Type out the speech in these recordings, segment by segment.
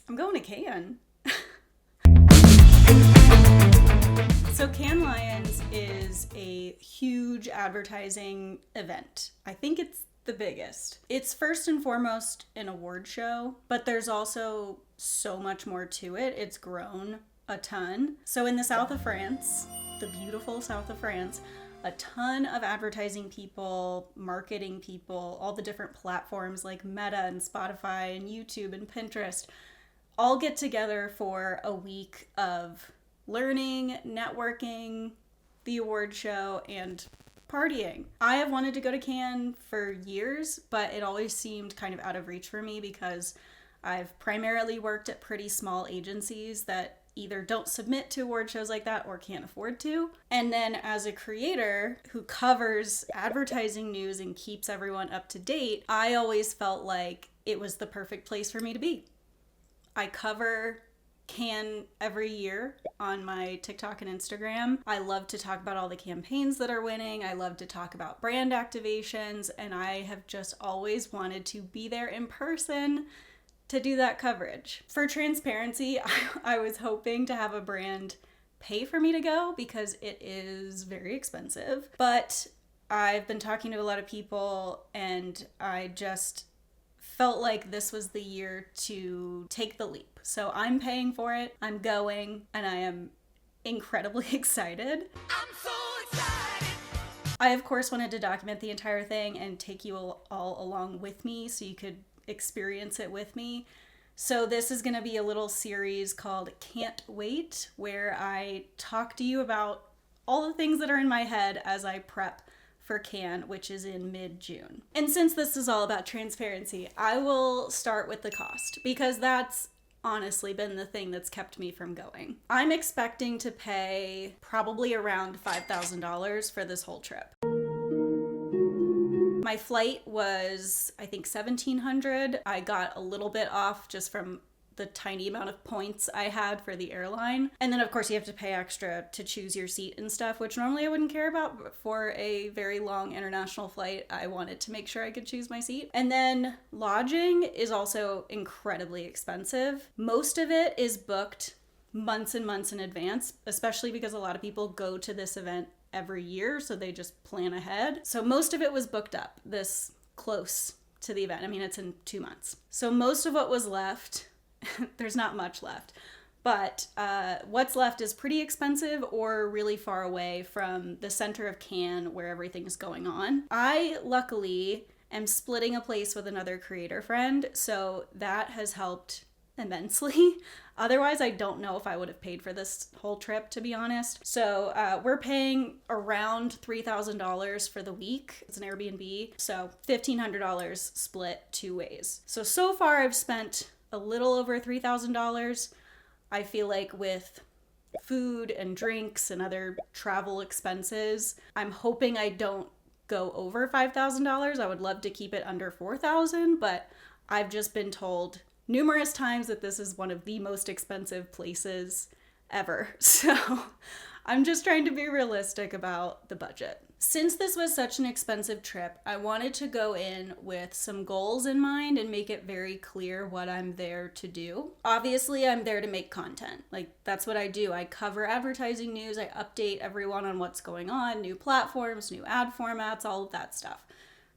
I'm going to Cannes. So Cannes Lions is a huge advertising event. I think it's the biggest. It's first and foremost an award show, but there's also so much more to it. It's grown a ton. So in the south of France, the beautiful south of France, a ton of advertising people, marketing people, all the different platforms like Meta and Spotify and YouTube and Pinterest all get together for a week of learning, networking, the award show, and partying. I have wanted to go to Cannes for years, but it always seemed kind of out of reach for me because I've primarily worked at pretty small agencies that either don't submit to award shows like that or can't afford to. And then as a creator who covers advertising news and keeps everyone up to date, I always felt like it was the perfect place for me to be. I cover Cannes every year on my TikTok and Instagram. I love to talk about all the campaigns that are winning. I love to talk about brand activations, and I have just always wanted to be there in person to do that coverage. For transparency, I was hoping to have a brand pay for me to go because it is very expensive. But I've been talking to a lot of people and I just felt like this was the year to take the leap. So I'm paying for it, I'm going, and I am incredibly excited. I'm so excited! I, of course, wanted to document the entire thing and take you all along with me so you could experience it with me. So this is going to be a little series called Can't Wait, where I talk to you about all the things that are in my head as I prep for Cannes, which is in mid-June. And since this is all about transparency, I will start with the cost because that's honestly been the thing that's kept me from going. I'm expecting to pay probably around $5,000 for this whole trip. My flight was, I think, $1,700. I got a little bit off just from the tiny amount of points I had for the airline. And then, of course, you have to pay extra to choose your seat and stuff, which normally I wouldn't care about. But for a very long international flight, I wanted to make sure I could choose my seat. And then lodging is also incredibly expensive. Most of it is booked months and months in advance, especially because a lot of people go to this event every year, so they just plan ahead. So most of it was booked up this close to the event. I mean, it's in 2 months. So most of what was left, there's not much left, but what's left is pretty expensive or really far away from the center of Cannes where everything is going on. I, luckily, am splitting a place with another creator friend, so that has helped immensely. Otherwise, I don't know if I would have paid for this whole trip, to be honest. So we're paying around $3,000 for the week. It's an Airbnb, so $1,500 split 2 ways. So far I've spent a little over $3,000. I feel like with food and drinks and other travel expenses, I'm hoping I don't go over $5,000. I would love to keep it under $4,000, but I've just been told numerous times that this is one of the most expensive places ever. So I'm just trying to be realistic about the budget. Since this was such an expensive trip, I wanted to go in with some goals in mind and make it very clear what I'm there to do. Obviously, I'm there to make content. Like, that's what I do. I cover advertising news. I update everyone on what's going on, new platforms, new ad formats, all of that stuff.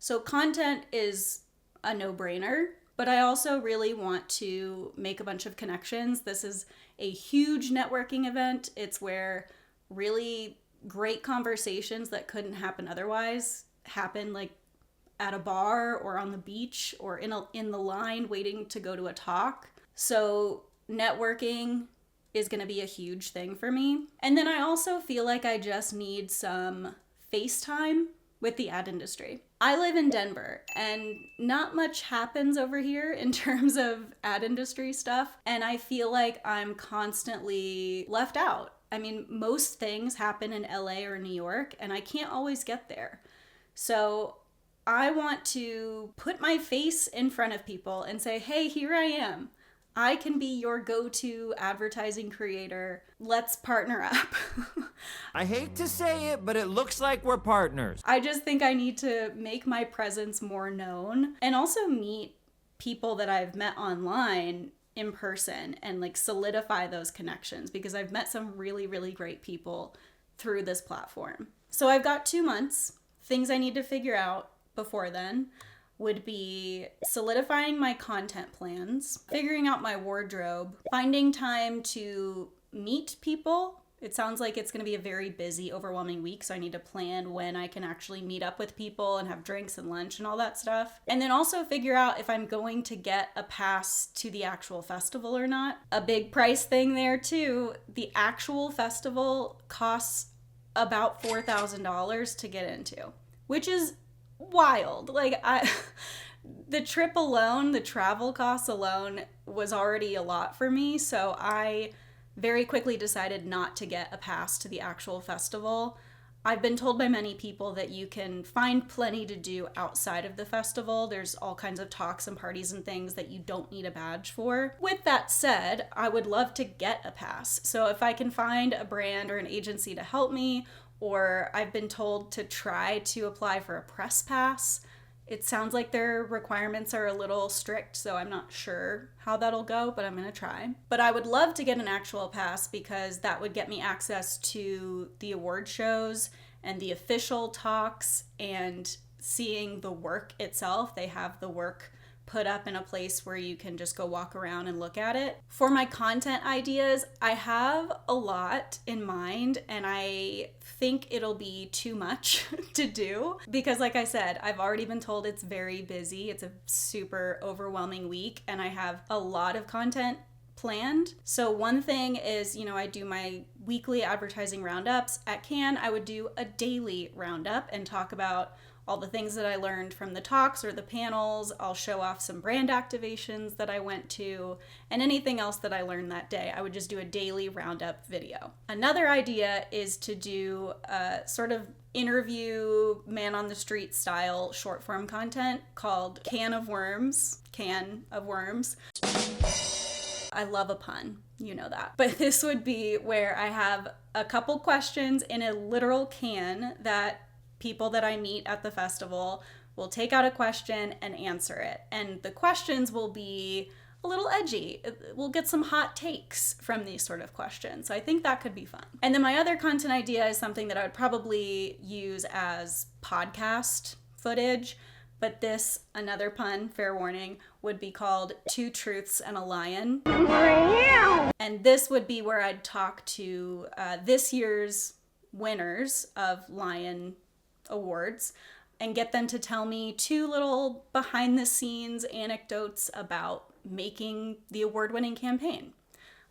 So content is a no-brainer. But I also really want to make a bunch of connections. This is a huge networking event. It's where really great conversations that couldn't happen otherwise happen, like at a bar or on the beach or in the line waiting to go to a talk. So networking is going to be a huge thing for me. And then I also feel like I just need some FaceTime with the ad industry. I live in Denver and not much happens over here in terms of ad industry stuff, and I feel like I'm constantly left out. I mean, most things happen in LA or New York, and I can't always get there. So I want to put my face in front of people and say, hey, here I am. I can be your go-to advertising creator. Let's partner up. I hate to say it, but it looks like we're partners. I just think I need to make my presence more known and also meet people that I've met online in person and like solidify those connections, because I've met some really, really great people through this platform. So I've got 2 months. Things I need to figure out before then would be solidifying my content plans, figuring out my wardrobe, finding time to meet people. It sounds like it's going to be a very busy, overwhelming week, so I need to plan when I can actually meet up with people and have drinks and lunch and all that stuff. And then also figure out if I'm going to get a pass to the actual festival or not. A big price thing there too. The actual festival costs about $4,000 to get into, which is wild. Like, the trip alone, the travel costs alone was already a lot for me, so I very quickly decided not to get a pass to the actual festival. I've been told by many people that you can find plenty to do outside of the festival. There's all kinds of talks and parties and things that you don't need a badge for. With that said, I would love to get a pass. So if I can find a brand or an agency to help me, or I've been told to try to apply for a press pass. It sounds like their requirements are a little strict, so I'm not sure how that'll go, but I'm going to try. But I would love to get an actual pass, because that would get me access to the award shows and the official talks and seeing the work itself. They have the work put up in a place where you can just go walk around and look at it. For my content ideas, I have a lot in mind, and I think it'll be too much to do, because like I said, I've already been told it's very busy. It's a super overwhelming week, and I have a lot of content planned. So one thing is, I do my weekly advertising roundups. At Cannes, I would do a daily roundup and talk about all the things that I learned from the talks or the panels. I'll show off some brand activations that I went to, and anything else that I learned that day. I would just do a daily roundup video. Another idea is to do a sort of interview, man on the street style short form content called Can of Worms. I love a pun, you know that. But this would be where I have a couple questions in a literal can that people that I meet at the festival will take out a question and answer it. And the questions will be a little edgy. We'll get some hot takes from these sort of questions. So I think that could be fun. And then my other content idea is something that I would probably use as podcast footage. But this, another pun, fair warning, would be called Two Truths and a Lion. And this would be where I'd talk to this year's winners of Lion Awards and get them to tell me 2 little behind the scenes anecdotes about making the award-winning campaign.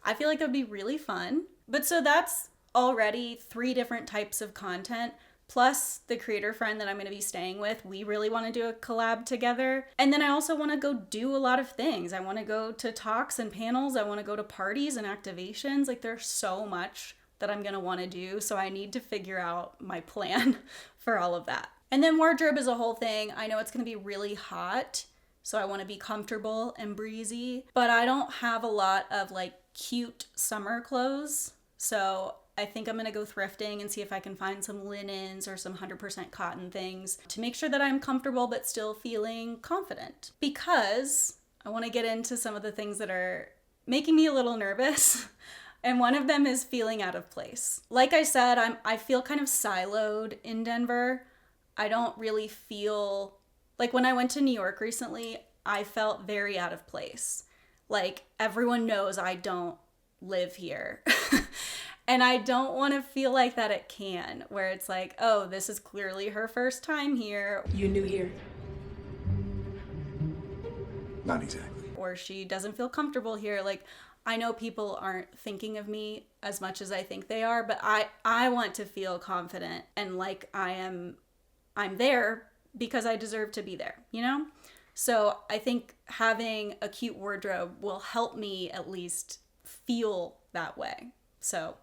I feel like that would be really fun. But so that's already 3 different types of content, plus the creator friend that I'm going to be staying with. We really want to do a collab together. And then I also want to go do a lot of things. I want to go to talks and panels. I want to go to parties and activations. Like, there's so much that I'm going to want to do. So I need to figure out my plan for all of that. And then wardrobe is a whole thing. I know it's going to be really hot, so I want to be comfortable and breezy, but I don't have a lot of like cute summer clothes. So I think I'm going to go thrifting and see if I can find some linens or some 100% cotton things to make sure that I'm comfortable but still feeling confident, because I want to get into some of the things that are making me a little nervous. And one of them is feeling out of place. Like I said, I feel kind of siloed in Denver. I don't really feel like when I went to New York recently, I felt very out of place. Like, everyone knows I don't live here. And I don't want to feel like that at Cannes, where it's like, oh, this is clearly her first time here. You new here? Not exactly. Or she doesn't feel comfortable here. Like, I know people aren't thinking of me as much as I think they are, but I want to feel confident and like I'm there because I deserve to be there, you know? So I think having a cute wardrobe will help me at least feel that way. So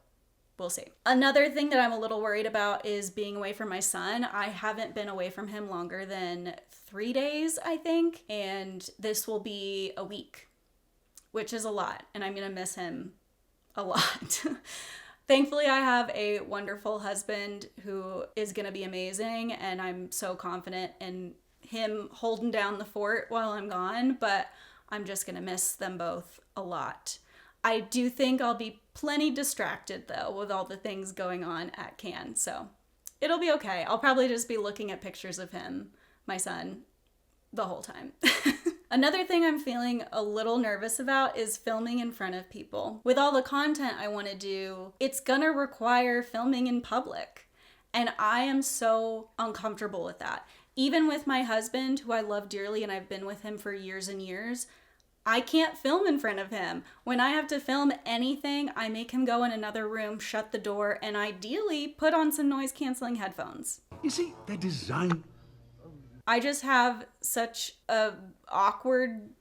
we'll see. Another thing that I'm a little worried about is being away from my son. I haven't been away from him longer than 3 days, I think, and this will be a week, which is a lot, and I'm gonna miss him a lot. Thankfully, I have a wonderful husband who is gonna be amazing, and I'm so confident in him holding down the fort while I'm gone, but I'm just gonna miss them both a lot. I do think I'll be plenty distracted though with all the things going on at Cannes, so it'll be okay. I'll probably just be looking at pictures of him, my son, the whole time. Another thing I'm feeling a little nervous about is filming in front of people. With all the content I want to do, it's gonna require filming in public. And I am so uncomfortable with that. Even with my husband, who I love dearly and I've been with him for years and years, I can't film in front of him. When I have to film anything, I make him go in another room, shut the door, and ideally put on some noise canceling headphones. You see, they're designed. I just have such a awkward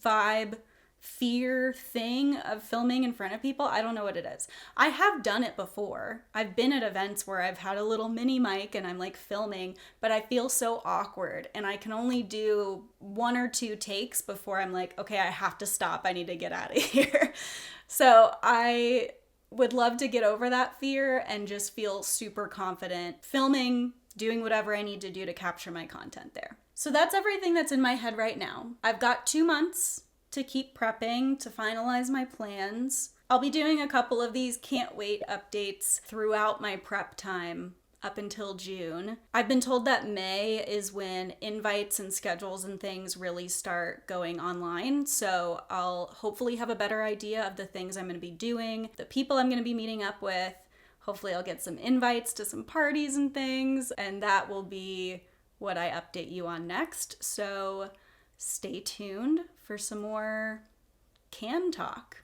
vibe, fear thing of filming in front of people. I don't know what it is. I have done it before. I've been at events where I've had a little mini mic and I'm like filming, but I feel so awkward and I can only do 1 or 2 takes before I'm like, okay, I have to stop. I need to get out of here. So I would love to get over that fear and just feel super confident filming, doing whatever I need to do to capture my content there. So that's everything that's in my head right now. I've got 2 months to keep prepping, to finalize my plans. I'll be doing a couple of these Can't Wait updates throughout my prep time up until June. I've been told that May is when invites and schedules and things really start going online, so I'll hopefully have a better idea of the things I'm going to be doing, the people I'm going to be meeting up with. Hopefully I'll get some invites to some parties and things, and that will be what I update you on next. So stay tuned for some more Cannes talk.